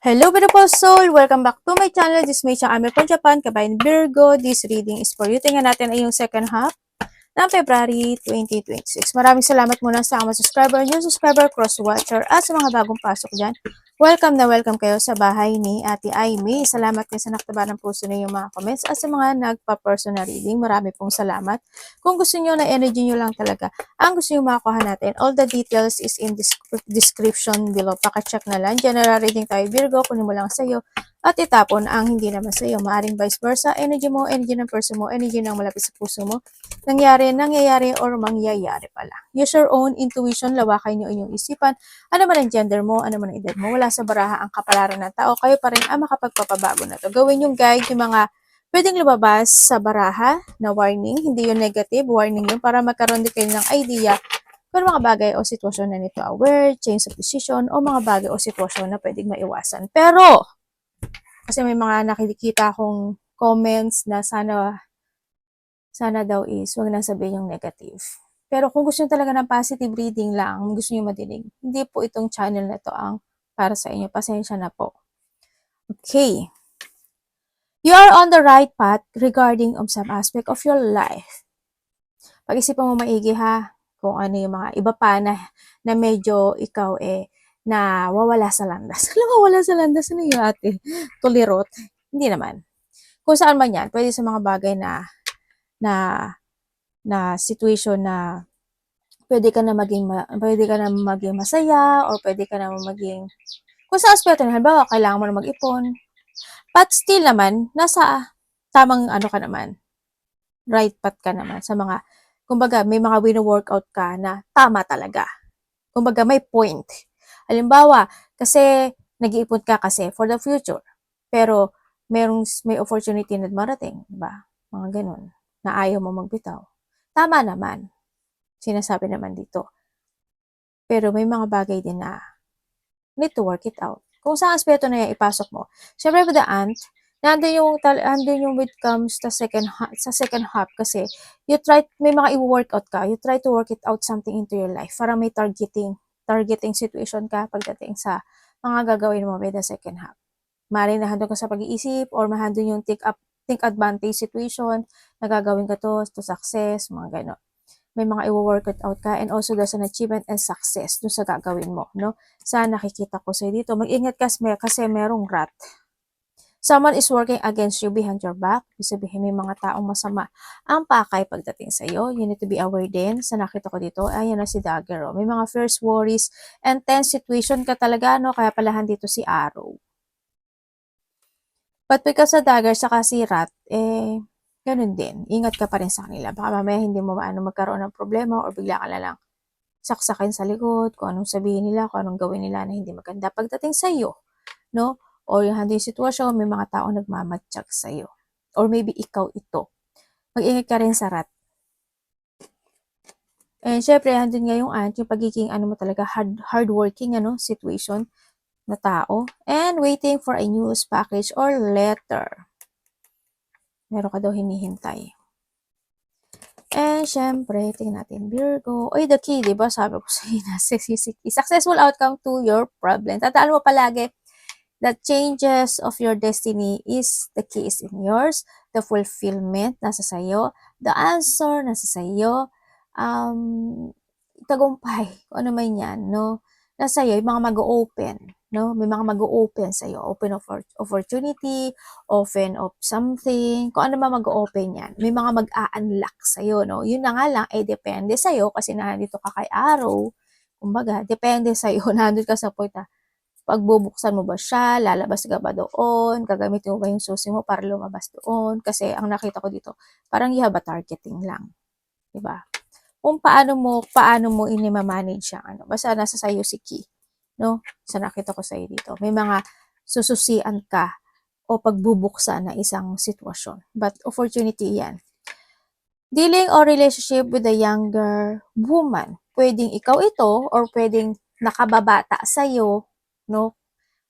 Hello, beautiful soul! Welcome back to my channel. This is May Chang Ame from Japan, Kabayan Virgo. This reading is for you. Tingnan natin ay yung second half ng February 2026. Maraming salamat muna sa mga subscriber, new subscriber, cross-watcher, at sa mga bagong pasok dyan. Welcome na welcome kayo sa bahay ni Ate Aimee. Salamat kayo sa naktaba ng puso na yung mga comments at sa mga nagpa-personal reading. Marami pong salamat. Kung gusto nyo na energy nyo lang talaga, ang gusto nyo makakuha natin, all the details is in description below. Paka-check na lang. General reading tayo, Virgo. Kunin mo lang sa'yo at itapon ang hindi naman sa'yo. Maaring vice versa. Energy mo, energy ng person mo, energy ng malapit sa puso mo. Nangyayari, or mangyayari pala. Use your own intuition, lawakay niyo inyong isipan. Ano man ang gender mo, ano man ang edad mo, wala sa baraha ang kapalaran ng tao, kayo pa rin ang makapagpapabago na to. Gawin yung guide, yung mga pwedeng lumabas sa baraha na warning, hindi yung negative, warning yun, para magkaroon din kayo ng idea kung mga bagay o sitwasyon na nito aware, change of decision, o mga bagay o sitwasyon na pwedeng maiwasan. Pero, kasi may mga nakikita akong comments na sana daw is wag na sabihin yung negative. Pero kung gusto nyo talaga ng positive reading lang, gusto nyo madinig, hindi po itong channel na to ang para sa inyo. Pasensya na po. Okay. You are on the right path regarding of some aspect of your life. Pag-isipan mo maigi ha, kung ano yung mga iba pa na medyo ikaw na wawala sa landas. Alam mo, wawala sa landas, ano yung ate? Tulirot? Hindi naman. Kung saan man yan, pwede sa mga bagay na na situation na pwede ka na maging masaya, or pwede ka na maging kung sa aspeto na halimbawa kailangan mo na mag-ipon, but still naman nasa tamang ano ka naman, right path ka naman sa mga, kumbaga may mga wino-workout ka na tama talaga, kumbaga may point. Halimbawa kasi nag-iipon ka kasi for the future, pero may opportunity na marating, diba? Mga ganun na ayaw mo magbitaw, tama naman, sinasabi naman dito. Pero may mga bagay din na need to work it out. Kung saan aspeto na yan ipasok mo. Siyempre with the ant, nandun yung with comes sa second half kasi may mga i-workout ka, you try to work it out something into your life para may targeting situation ka pagdating sa mga gagawin mo with the second half. Maring nahandun ka sa pag-iisip or mahandun yung think advantage situation na gagawin ka to success, mga gano'n. May mga i-work it out ka, and also there's an achievement and success dun sa gagawin mo, no? Sa nakikita ko sa'yo dito, mag-ingat ka kasi merong rat. Someone is working against you behind your back. Ibig sabihin, may mga taong masama ang pakay pagdating sa'yo. You need to be aware din. Sa nakita ko dito, ayan na si Dagger. May mga first worries and tense situation ka talaga, no? Kaya palahan dito si Arrow. But because sa Dagger, saka si Rat, ganun din. Ingat ka pa rin sa kanila. Baka mamaya hindi mo magkaroon ng problema, or bigla ka na lang saksakin sa likod, kung anong sabihin nila, kung anong gawin nila na hindi maganda pagdating sa iyo, no? Or yung handang sitwasyon, may mga tao nagmamatsyag sa iyo. Or maybe ikaw ito. Mag-ingat ka rin sa Rat. And syempre, handun nga yung ant, yung pagiging mo talaga hardworking situation na tao, and waiting for a news package or letter. Meron ka daw hinihintay. And syempre, tingnan natin, Virgo. Oy, the key, di ba? Sabi ko sa'yo na successful outcome to your problem. Tataan mo palagi, the changes of your destiny is the key is in yours. The fulfillment, nasa sa'yo. The answer, nasa sa'yo. Tagumpay, kung ano man yan, no? Nasa sa'yo, yung mga mag-open, no? May mga mag-open sa'yo. Open opportunity, open of something, kung ano man mag-open yan. May mga mag-a-unlock sa'yo, no? Yun na nga lang, depende sa'yo kasi nandito ka kay Arrow. Kumbaga, depende sa'yo. Nandun ka sa point na pagbubuksan mo ba siya, lalabas ka ba doon, gagamitin mo ba yung susi mo para lumabas doon. Kasi ang nakita ko dito, parang you have a targeting lang. Diba? Kung paano mo manage siya, basta nasa sayo si key, no? Sa nakita ko sa'yo dito. May mga sususian ka o pagbubuksan na isang sitwasyon. But opportunity yan. Dealing or relationship with a younger woman. Pwedeng ikaw ito, or pwedeng nakababata sa'yo, no?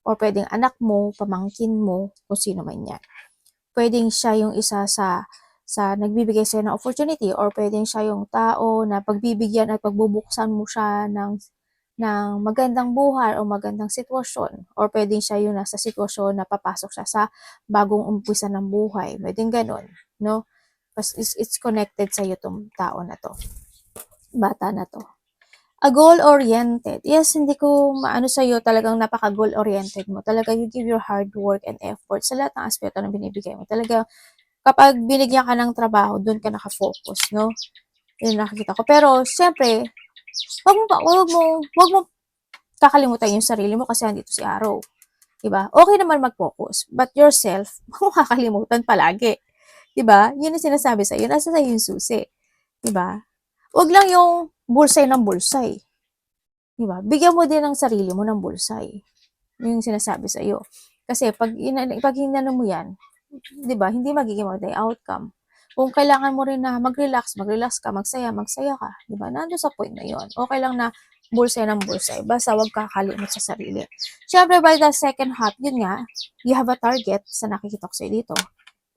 Or pwedeng anak mo, pamangkin mo, kung sino man yan. Pwedeng siya yung isa sa nagbibigay sa'yo ng opportunity, or pwedeng siya yung tao na pagbibigyan at pagbubuksan mo siya ng ng magandang buhay o magandang sitwasyon, or pwedeng siya yung nasa sitwasyon na papasok siya sa bagong umpisa ng buhay, pwedeng gano'n, no? Kasi it's connected sa'yo 'tong tao na 'to, bata na 'to. A goal-oriented. Yes, hindi ko maano sa'yo, talagang napaka-goal-oriented mo. Talaga you give your hard work and effort sa lahat ng aspeto na binibigay mo. Talaga kapag binigyan ka ng trabaho, dun ka naka-focus, no? Yun nakikita ko. Pero siyempre, wag mo kakalimutan yung sarili mo kasi andito si Araw. Diba? Okay naman mag-focus, but yourself, wag mo kakalimutan palagi. Diba? Yun yung sinasabi sa'yo. Nasa sa'yo yung susi. Diba? Wag lang yung bulsay ng bulsay. Diba? Bigyan mo din ng sarili mo ng bulsay. Yun yung sinasabi sa'yo. Kasi pag hinano mo yan, diba, hindi magiging maganda yung outcome. Kung kailangan mo rin na mag-relax ka, magsaya ka, diba? Nandun sa point na yun. Okay lang na bulsay ng bulsay. Basta wag kakalimot sa sarili. Siyempre, by the second half, yun nga, you have a target sa nakikita ko sa'yo dito.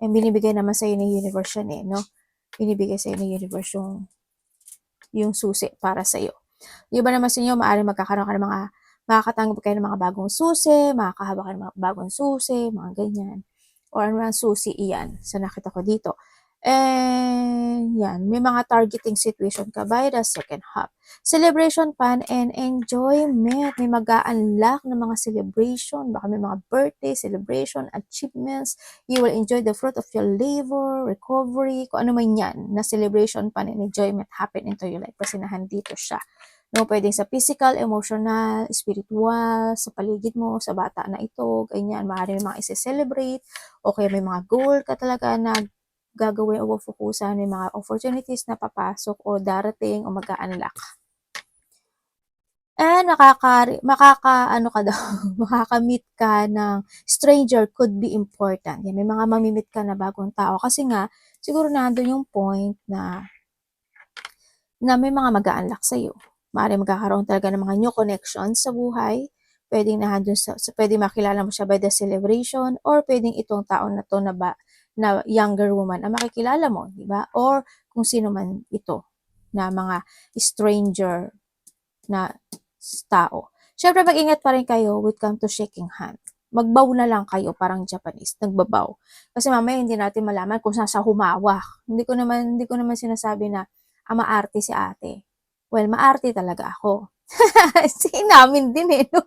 And binibigay naman sa'yo ng universe yan no? Binibigay sa'yo ng universe yung susi para sa'yo. Yung iba naman sa inyo, maaaring magkakaroon ka ng makakatanggap kayo ng mga bagong susi, makakahaba ka ng mga bagong susi, mga ganyan. Or ano mga susi iyan sa nakita ko dito. And yan, may mga targeting situation ka by the second half. Celebration pan and enjoyment. May mag-a-unlock ng mga celebration. Baka may mga birthday, celebration, achievements. You will enjoy the fruit of your labor, recovery, kung ano man yan, na celebration pan and enjoyment happen into your life. Kasi dito siya. No, pwedeng sa physical, emotional, spiritual, sa paligid mo, sa bata na ito, ganyan. Maaari may mga isi-celebrate, o kaya may mga goal ka talaga na gagawin o fokusan, may mga opportunities na papasok o darating o mag-a-unlock. And ano ka daw, makaka-meet ka ng stranger could be important. Yan, may mga mamimit ka na bagong tao. Kasi nga, siguro nandun yung point na may mga mag-a-unlock sa'yo. Maaari magkakaroon talaga ng mga new connections sa buhay. Pwedeng pwedeng makilala mo siya by the celebration, or pwedeng itong taon na to na younger woman ang makikilala mo, di ba? Or kung sino man ito na mga stranger na tao. Syempre, mag-ingat pa rin kayo when it comes to shaking hand. Magbow na lang kayo, parang Japanese, nagbabaw. Kasi mamaya hindi natin malaman kung saan sa humawak. Hindi ko naman sinasabi na maarte si ate. Well, maarte talaga ako. Namin din no?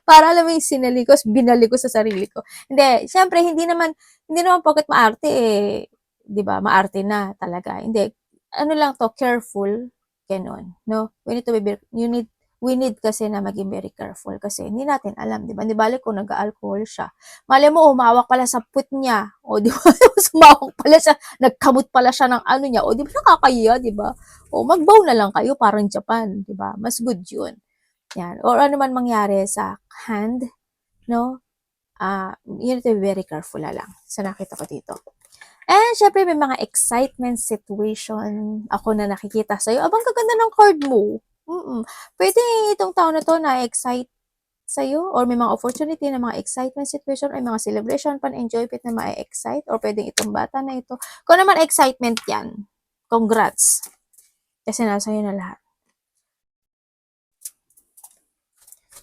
Para alam mo yung sinalikos, binalik ko sa sarili ko. Hindi, syempre, hindi naman porket maarte di ba, maarte na talaga. Hindi, ano lang to, careful, ganon, no? We need kasi na maging very careful kasi hindi natin alam, di ba? Di balik kung nag-alcohol siya. Mali mo, umawak pala sa put niya. O, di ba? Umawak pala siya, nagkamot pala siya ng ano niya. O, di ba nakakaya, di ba? O, magbow na lang kayo, parang Japan, di ba? Mas good yun. Yan. Or ano man mangyari sa hand, no? You need to be very careful na lang. So, nakita ko dito. And, syempre, may mga excitement situation ako na nakikita sa'yo. Abang kaganda ng card mo. Pwede itong taon na to na-excite sa'yo, or may mga opportunity na mga excitement situation, or mga celebration, pan-enjoyment na ma-excite, or pwedeng itong bata na ito. Kung naman excitement yan, congrats. Kasi nasa iyo na lahat.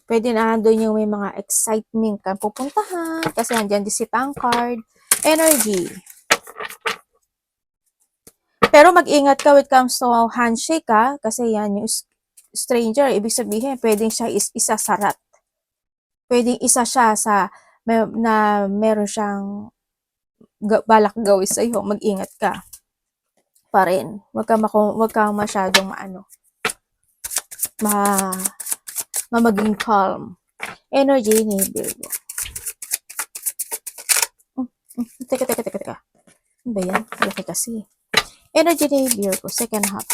Pwede na doon yung may mga excitement ka pupuntahan, kasi nandyan din si Tankard. Energy. Pero mag-ingat ka when it comes to handshake kasi yan yung stranger, ibig sabihin, pwedeng siya isa sa rat. Pwedeng isa siya sa na meron siyang balak gawin sa'yo. Mag-ingat ka pa rin. Huwag kang masyadong maging calm. Energy ni Virgo. Teka. Ano ba yan? Laki kasi. Energy ni Virgo, second half.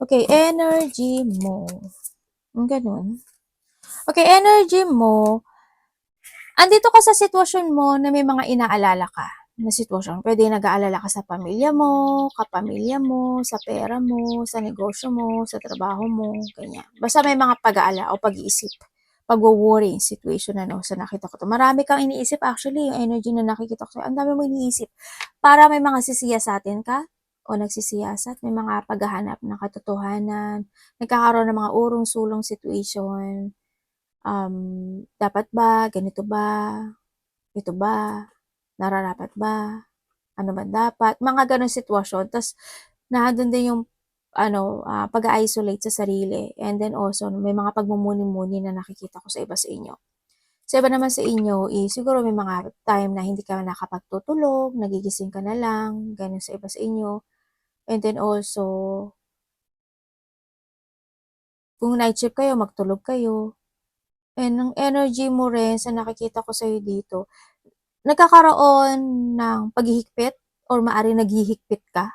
Okay, energy mo. Ganun. Okay, energy mo. Andito ka sa sitwasyon mo na may mga inaalala ka na sitwasyon. Pwede nag-aalala ka sa pamilya mo, kapamilya mo, sa pera mo, sa negosyo mo, sa trabaho mo, ganyan. Basta may mga pag-aala o pag-iisip. pag-worrying situation sa nakita ko to. Marami kang iniisip actually, yung energy na nakikita ko. Ang dami mo iniisip. Para may mga sisiyasatin ka o nagsisiyasat, may mga paghahanap ng katotohanan, nagkakaroon ng mga urong-sulong situation. Dapat ba? Ganito ba? Ito ba? Nararapat ba? Ano ba dapat? Mga ganong sitwasyon. Tapos, nandun din yung pag-isolate sa sarili. And then also, may mga pagmumuni-muni na nakikita ko sa iba sa inyo. Sa iba naman sa inyo, siguro may mga time na hindi ka nakapagtutulog, nagigising ka na lang, ganun sa iba sa inyo. And then also, kung night shift kayo, magtulog kayo. And ang energy mo rin sa nakikita ko sa'yo dito, nagkakaroon ng paghihigpit or maaaring naghihigpit ka.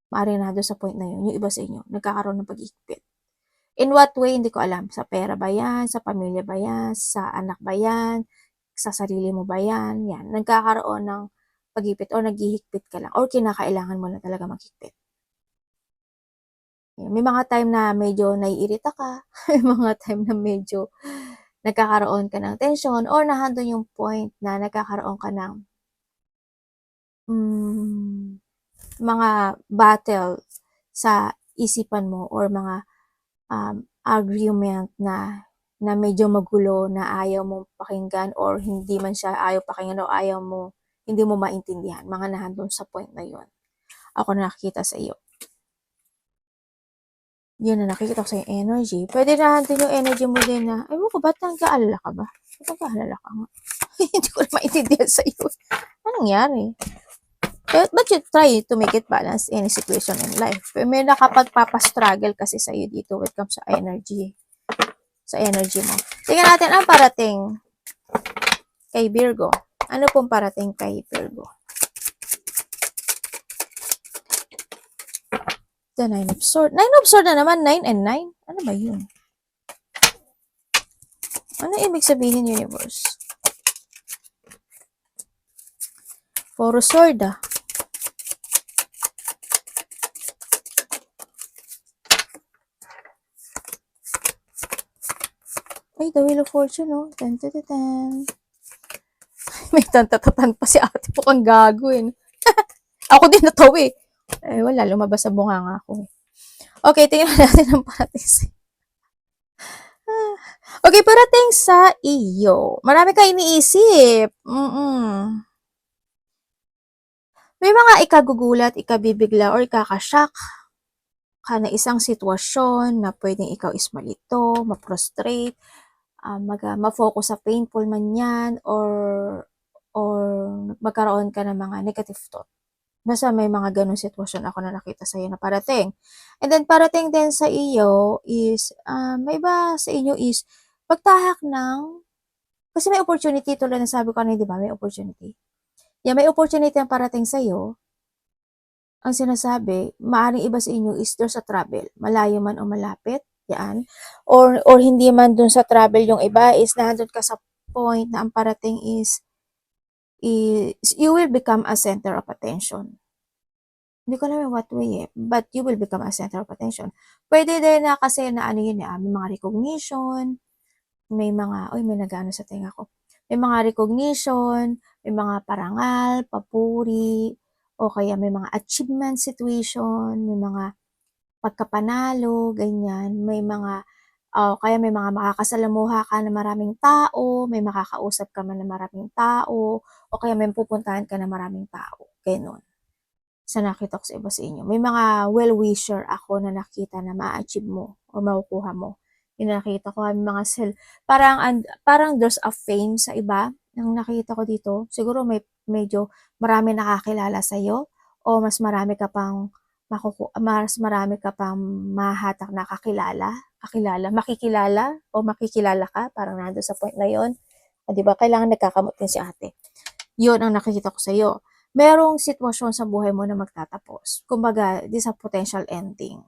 Maaaring na doon sa point na yun, yung iba sa inyo, nagkakaroon ng paghihigpit. In what way, hindi ko alam. Sa pera ba yan? Sa pamilya ba yan? Sa anak ba yan? Sa sarili mo ba yan? Yan. Nagkakaroon ng paghigpit or naghihigpit ka lang or kinakailangan mo na talaga maghigpit. May mga time na medyo naiirita ka. May mga time na medyo nagkakaroon ka ng tension or nahandon yung point na nagkakaroon ka ng mga battle sa isipan mo or mga argument na medyo magulo na ayaw mong pakinggan or hindi man siya ayaw pakinggan o ayaw mo, hindi mo maintindihan. Mga nahandun sa point na yun. Ako na nakikita sa iyo. Yun na nakikita ko sa yung energy. Pwede nahandun yung energy mo din na, ay mo ko, ba't nag-aalala ka ba? Ba't nag-aalala ka nga? Hindi ko na maintindihan sa iyo. Anong nangyari? But you try to make it balance any situation in life. May nakapagpapastruggle kasi sa iyo dito when it comes sa energy. Sa energy mo. Tingnan natin ang parating kay Virgo. Ano pong parating kay Virgo? The 9 of Swords. 9 of Swords na naman. 9 and 9? Ano ba yun? Ano ibig sabihin, universe? 4 of Swords ah. Ay, the Wheel of Fortune, oh. 10 to 10. May tantatatan pa si ate po kang gago eh. Ako din natawa eh. Eh, wala. Lumabas sa bunganga ako. Okay, tingnan natin ang parating. Okay, parating sa iyo. Marami ka iniisip. May mga ikagugulat, ikabibigla, or ikakashock ka na isang sitwasyon na pwedeng ikaw is malito, ma-frustrate, ma-focus sa painful man yan, or magkaroon ka ng mga negative thought. Basta may mga ganong sitwasyon ako na nakita sa'yo na parating. And then parating din sa iyo is, may iba sa inyo is, pagtahak ng, kasi may opportunity tulad ng sabi ko kanina, di ba? May opportunity. Yeah, may opportunity ang parating sa iyo. Ang sinasabi, maaaring iba sa inyo is there's a travel. Malayo man o malapit, yan. Or hindi man dun sa travel yung iba is nandun ka sa point na ang parating is you will become a center of attention. Hindi ko alam what way but you will become a center of attention. Pwede din na kasi na ano yun may mga recognition, may mga, may nag-ano sa tenga ko. May mga recognition, may mga parangal, papuri, o kaya may mga achievement situation, may mga pagkapanalo, ganyan, may mga, kaya may mga makakasalamuha ka na maraming tao, may makakausap ka man na maraming tao, o kaya may pupuntahan ka na maraming tao, ganun. Sa nakita ko sa iba sa inyo. May mga well-wisher ako na nakita na ma-achieve mo o makukuha mo. Yung nakita ko, may mga parang there's a fame sa iba. Yung nakita ko dito, siguro medyo marami nakakilala sa'yo o mas marami ka pang mahatak na makikilala o makikilala ka, parang nando sa point na yon. Di ba? Kailangan nagkakamot din si ate. Yun ang nakikita ko sa'yo. Merong sitwasyon sa buhay mo na magtatapos. Kumbaga, this is a potential ending.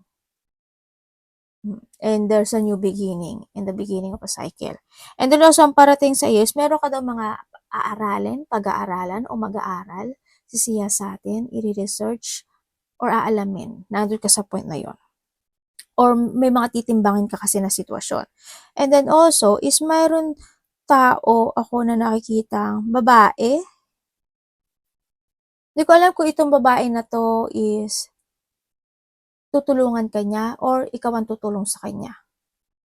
And there's a new beginning in the beginning of a cycle. And then also, ang parating sa iyo is meron ka daw mga pag-aaralan o mag-aaral, sisiya sa atin, i-research, or aalamin. Nandun ka sa point na yon. or may mga titimbangin ka kasi na sitwasyon. And then also is mayroon tao ako na nakikitang babae. Hindi ko alam kung itong babae na 'to is tutulungan ka niya or ikaw ang tutulong sa kanya.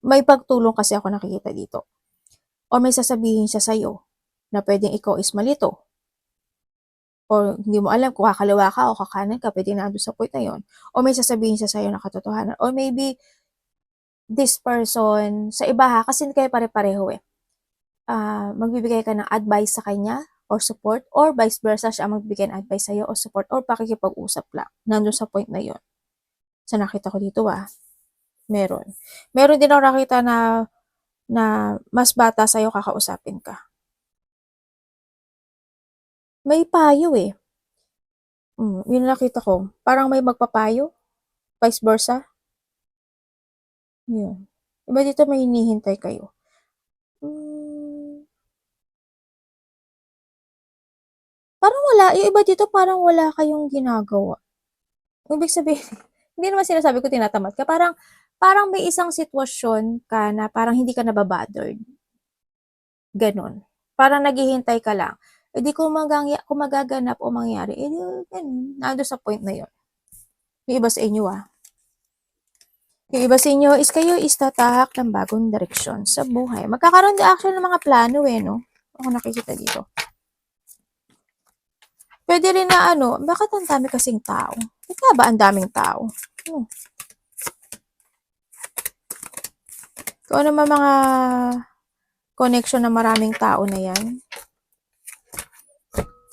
May pagtulong kasi ako nakikita dito. Or may sasabihin siya sa'yo na puwedeng ikaw is malito or hindi mo alam kung kakaliwa ka o kakanan ka, puwedeng nandun sa point na yun. Or may sasabihin siya sa'yo na katotohanan or maybe this person sa iba ha, kasi hindi kayo pare-pareho, eh. Magbibigay ka ng advice sa kanya or support or vice versa siya ang magbibigay ng advice sa'yo or support or pakikipag-usap lang, nandun sa point na yun. Sa nakita ko dito, meron. Meron din ako nakita na mas bata sa'yo kakausapin ka. May payo, eh. Yun ang nakita ko. Parang may magpapayo, vice versa. Yun. Iba dito may hinihintay kayo. Parang wala, yung iba dito parang wala kayong ginagawa. Ibig sabihin, hindi naman sinasabi ko tinatamad ka. Parang may isang sitwasyon ka na parang hindi ka nababothered. Ganon. Parang naghihintay ka lang. E di kung magaganap o mangyari, eh di, ganun, nandun sa point na yun. Yung iba sa inyo, Yung iba sa inyo is kayo is tatahak ng bagong direksyon sa buhay. Magkakaroon din actually ng mga plano, no? Ako nakikita dito. Pwede rin na bakit ang dami kasing tao? Ika ba ang daming tao? Kung ano man mga connection ng maraming tao na yan.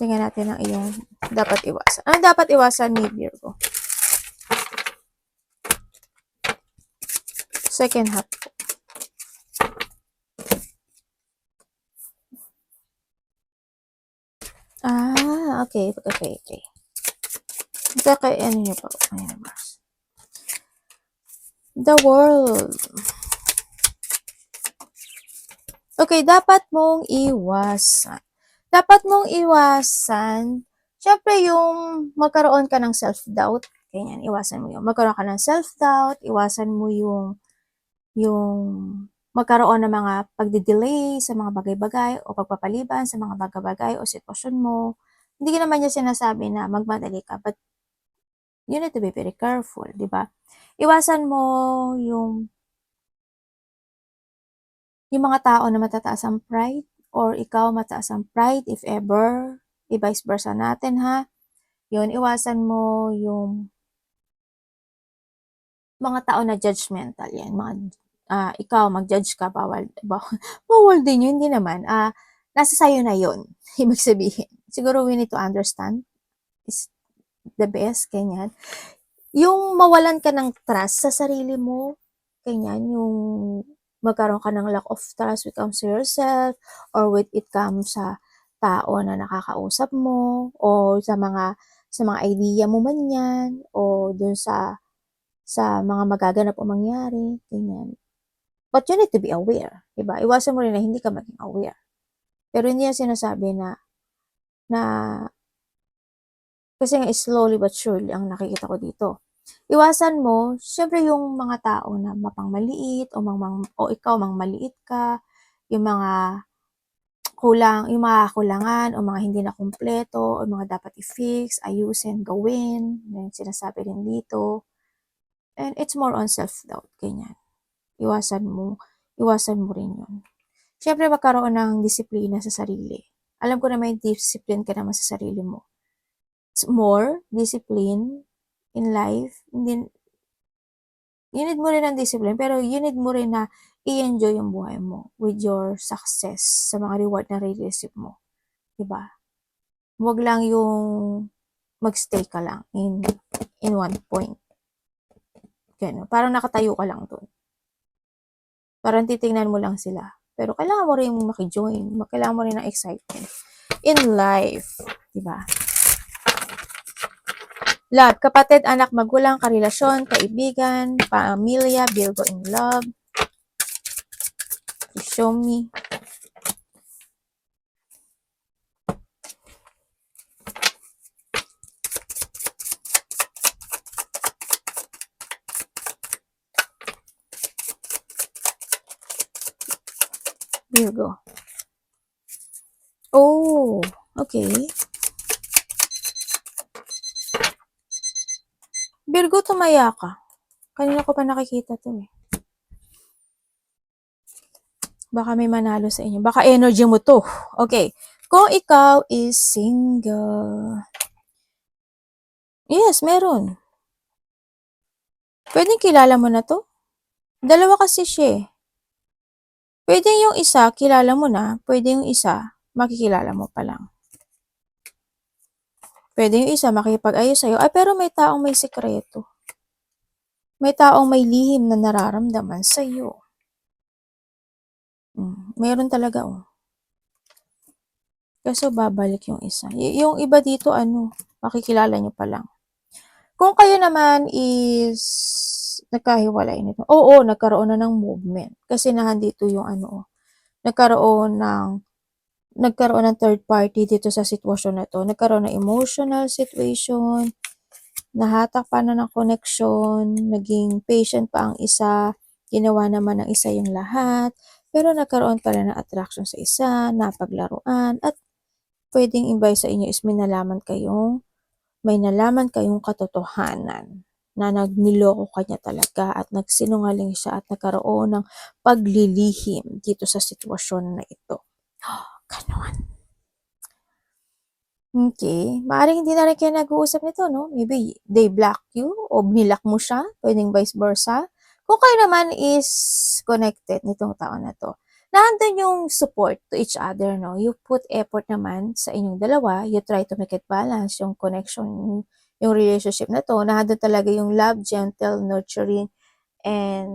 Tingnan natin ang iyong dapat iwasan. Ano dapat iwasan ni Virgo? Second half. Okay. Ano niyo po? The World. Okay, dapat mong iwasan, syempre yung magkaroon ka ng self-doubt, ganyan, iwasan mo yun. Magkaroon ka ng self-doubt, iwasan mo yung magkaroon ng mga pagde-delay sa mga bagay-bagay o pagpapaliban sa mga bagay-bagay o sitwasyon mo. Hindi naman niya sinasabi na magmadali ka, but you need to be very careful, di ba? Iwasan mo yung mga tao na matataas ang pride or ikaw mataas ang pride if ever, i-vice versa natin ha. Yun, iwasan mo yung mga tao na judgmental yan. Ikaw mag-judge ka, bawal din yun, hindi naman. Nasa sayo na yun, ibig sabihin. Siguro we need to understand is the best, ganyan. Yung mawalan ka ng trust sa sarili mo, ganyan, yung magkaroon ka ng lack of trust when it comes to yourself or when it comes sa tao na nakakausap mo o sa mga idea mo man yan o dun sa mga magaganap o mangyari, ganyan. But you need to be aware, diba? Iwasan mo rin na hindi ka maging aware. Pero hindi yan sinasabi na kasi nga slowly but surely ang nakikita ko dito. Iwasan mo, syempre yung mga tao na mapangmaliit o ikaw mangmaliit ka, yung mga kakulangan o mga hindi na kumpleto o mga dapat i-fix, ayusin, gawin, yung sinasabi rin dito. And it's more on self-doubt, ganyan. Iwasan mo rin yun. Syempre magkaroon ng disiplina sa sarili. Alam ko na may discipline ka naman sa sarili mo. It's more discipline in life. You need mo rin ng discipline, pero you need mo rin na i-enjoy yung buhay mo with your success sa mga reward na re-receive mo. Diba? Huwag lang yung magstay ka lang in one point. Ganun. Parang nakatayo ka lang dun. Parang titingnan mo lang sila. Pero kailangan mo rin maki-join. Kailangan mo rin ng excitement in life. Diba? Love, kapatid, anak, magulang, karelasyon, kaibigan, pamilya, Virgo in love. Show me. Virgo. Oh, okay. Virgo, tumaya ka. Kanina ko pa nakikita to eh. Baka may manalo sa inyo. Baka energy mo to. Okay. Kung ikaw is single. Yes, meron. Pwedeng kilala mo na to. Dalawa kasi siya eh. Pwede yung isa, kilala mo na. Pwede yung isa, makikilala mo pa lang. Pwede yung isa, makipag-ayos sa'yo. Ay, pero may taong may sikreto. May taong may lihim na nararamdaman sa'yo. Meron talaga oh. Kaso babalik yung isa. Yung iba dito, makikilala nyo pa lang. Kung kayo naman is nagkahiwalay nito. Oo, nagkaroon na ng movement. Kasi nandito yung nagkaroon ng third party dito sa sitwasyon na to. Nagkaroon ng emotional situation, nahatak pa na ng connection, naging patient pa ang isa, ginawa naman ng isa yung lahat, pero nagkaroon pa rin ng attraction sa isa, napaglaruan, at pwedeng iba sa inyo is may nalaman kayong katotohanan na nagniloko kanya talaga at nagsinungaling siya at nagkaroon ng paglilihim dito sa sitwasyon na ito. Ganon. Okay. Maaaring hindi na rin kayo nag-uusap nito, no? Maybe they block you o binlock mo siya. Pwedeng vice versa. Kung kayo naman is connected nitong tao na to, nandun yung support to each other, no? You put effort naman sa inyong dalawa. You try to make it balance, yung connection, yung relationship na to. Nandun talaga yung love, gentle, nurturing, and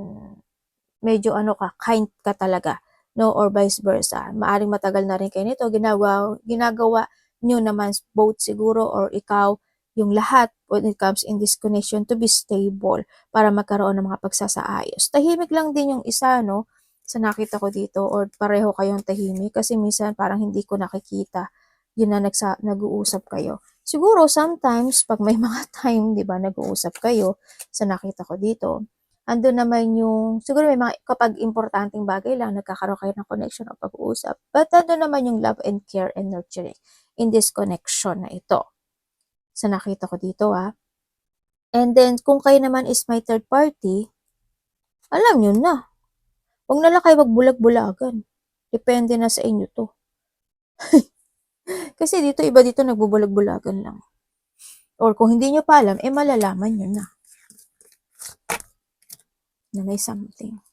medyo kind ka talaga, no? Or vice versa. Maaring matagal na rin kayo nito, ginagawa nyo naman both siguro or ikaw yung lahat when it comes in this connection to be stable para magkaroon ng mga pagsasaayos. Tahimik lang din yung isa, no? Sa nakita ko dito or pareho kayong tahimik kasi minsan parang hindi ko nakikita yun na nag-uusap kayo. Siguro sometimes pag may mga time, 'di ba, nag-uusap kayo sa nakita ko dito. Andun naman yung, siguro may mga, kapag importanteng bagay lang, nagkakaroon kayo ng connection o pag-uusap. But andun naman yung love and care and nurturing in this connection na ito. Sa nakita ko dito And then, kung kayo naman is my third party, alam nyo na. Huwag na lang kayo magbulag-bulagan. Depende na sa inyo to. Kasi iba dito nagbubulag-bulagan lang. Or kung hindi nyo pa alam, malalaman nyo na. Na may something.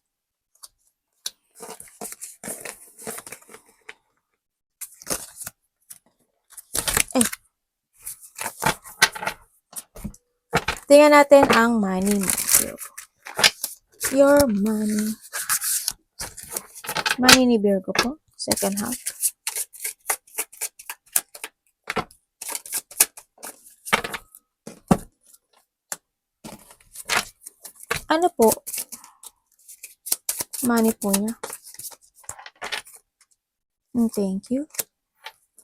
Tingnan natin ang money mo. Your money. Money ni Virgo po. Second half. Ano po? Money po niya. Thank you.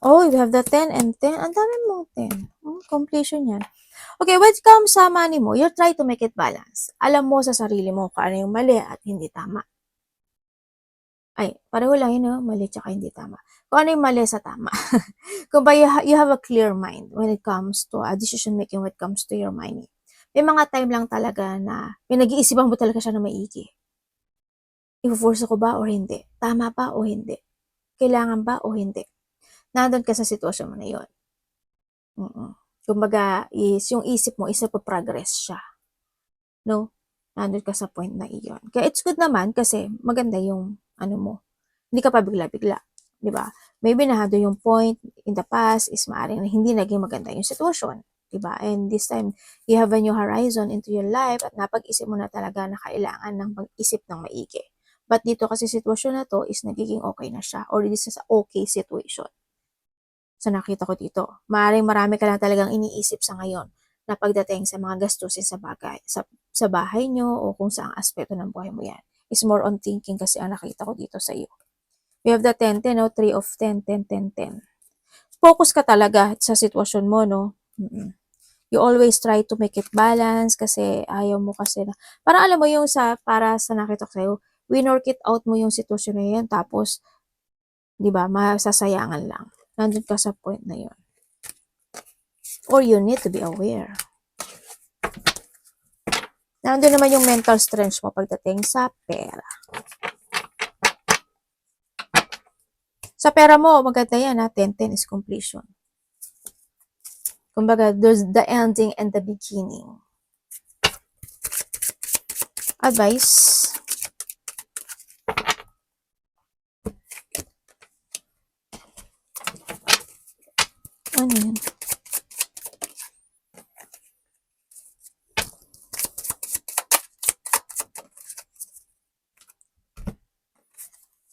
Oh, you have the 10 and 10. Ang dami mong 10. Completion yan. Okay, when it comes sa money mo, you try to make it balance. Alam mo sa sarili mo kung ano yung mali at hindi tama. Ay, pareho lang yun, no? Mali tsaka hindi tama. Kung ano yung mali sa tama. Kung ba you have a clear mind when it comes to decision making when it comes to your money. May mga time lang talaga na pinag-iisipan mo talaga siya na maigi. I-force ko ba o hindi? Tama ba o hindi? Kailangan ba o hindi? Nandun ka sa sitwasyon mo na yun. Kumbaga, yung isip mo, progress siya. No? Nandun ka sa point na iyon. Kaya it's good naman kasi maganda yung mo. Hindi ka pa bigla-bigla. Diba? Maybe nahado yung point in the past is maaaring na hindi naging maganda yung sitwasyon. Diba? And this time, you have a new horizon into your life at napag-isip mo na talaga na kailangan ng pag-isip ng maigi. But dito kasi sitwasyon na to is nagiging okay na siya or this is a okay situation. Sa nakita ko dito. Maaaring marami ka lang talagang iniisip sa ngayon na pagdating sa mga gastusin sa bahay nyo o kung saang aspeto ng buhay mo yan. Is more on thinking kasi ang nakita ko dito sa iyo. We have the 10-10, no? 3 of 10, 10, 10, 10. Focus ka talaga sa sitwasyon mo, no? You always try to make it balance kasi ayaw mo kasi na, parang alam mo yung para sa nakita ko sa'yo, winork it out mo yung sitwasyon na yan, tapos 'Di ba? Masasayangan lang. Nandun ka sa point na 'yon. Or you need to be aware. Nandun naman yung mental strength mo pagdating sa pera. Sa pera mo, maganda yan ha. 10-10 is completion. Kumbaga, there's the ending and the beginning. Advice. Ano yun?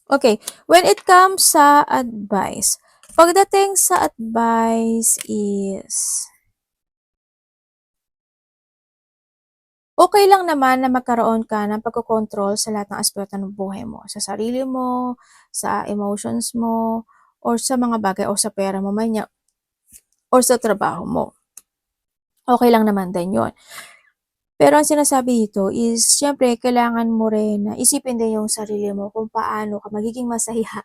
Okay, when it comes sa advice, pagdating sa advice is, okay lang naman na magkaroon ka ng pagkokontrol sa lahat ng aspeto ng buhay mo. Sa sarili mo, sa emotions mo, or sa mga bagay, o sa pera mo man niya, or sa trabaho mo. Okay lang naman din yun. Pero ang sinasabi dito is, syempre, kailangan mo rin na isipin din yung sarili mo kung paano ka magiging masaya,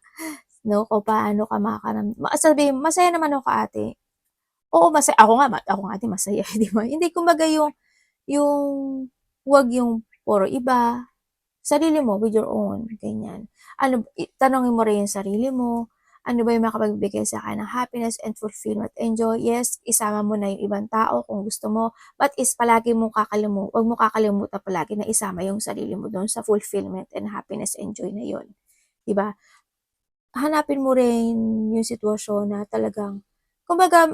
no? Kung paano ka sabihin, masaya naman ako ate. Oo, masaya. Ako nga ate, masaya, di ba? Hindi, kumbaga yung, wag yung puro iba, sarili mo with your own, ganyan. Tanongin mo rin yung sarili mo, ano ba yung makapagbigay sa akin ng happiness and fulfillment and joy? Yes, isama mo na yung ibang tao kung gusto mo, but is palagi mong wag mo kakalimutan palagi na isama yung sarili mo doon sa fulfillment and happiness and joy na yun. Diba? Hanapin mo rin yung sitwasyon na talagang, kumbaga,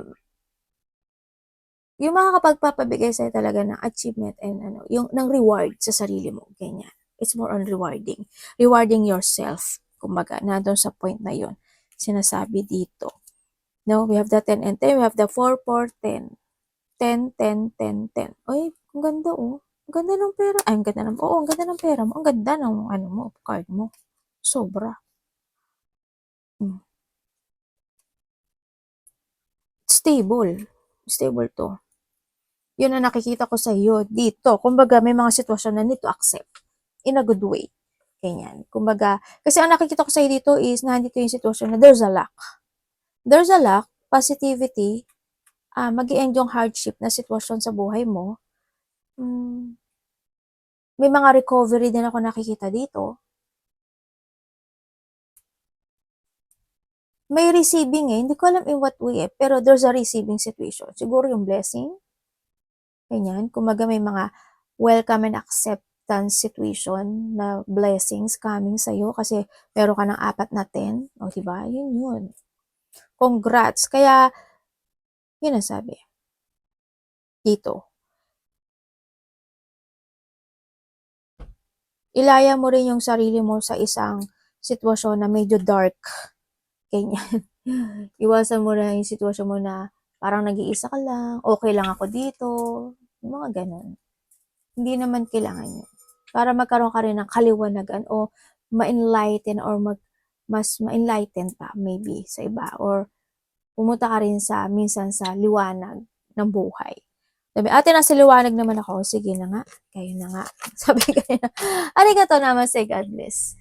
yung makakapagpapabigay sa'yo talaga ng achievement and yung ng reward sa sarili mo, ganyan. It's more on rewarding. Rewarding yourself. Kumbaga, nandun sa point na yun. Sinasabi dito. No, we have the 10 and 10. We have the 4, 4, 10. 10, 10, 10, 10. Ay, ang ganda oh. Ang ganda ng pera. Ay, ang ganda ng, ang ganda ng pera mo. Ang ganda ng, card mo. Sobra. Stable. Stable to. Yun ang nakikita ko sa iyo dito. Kumbaga, may mga sitwasyon na need to accept in a good way. Ganyan. Kumbaga, kasi ang nakikita ko sa iyo dito is nandito yung sitwasyon na there's a lack. There's a lack, positivity, mag-i-end yung hardship na sitwasyon sa buhay mo. May mga recovery din ako nakikita dito. May receiving hindi ko alam in what way pero there's a receiving situation. Siguro yung blessing, ganyan. Kumbaga may mga welcome and acceptance situation na blessings coming sa'yo kasi meron ka ng 4 na 10. O, diba? Yun. Congrats. Kaya, yun ang sabi. Dito. Ilaya mo rin yung sarili mo sa isang sitwasyon na medyo dark. Ganyan. Iwasan mo na yung sitwasyon mo na parang nag-iisa ka lang, okay lang ako dito, yung mga ganun. Hindi naman kailangan yun. Para magkaroon ka rin ng kaliwanagan o ma-enlighten or mas ma-enlighten pa maybe sa iba or pumunta ka rin minsan sa liwanag ng buhay. Sabi, ate, nasa liwanag naman ako. Sige na nga. Kayo na nga. Sabi ko na. Arigato naman, say God bless.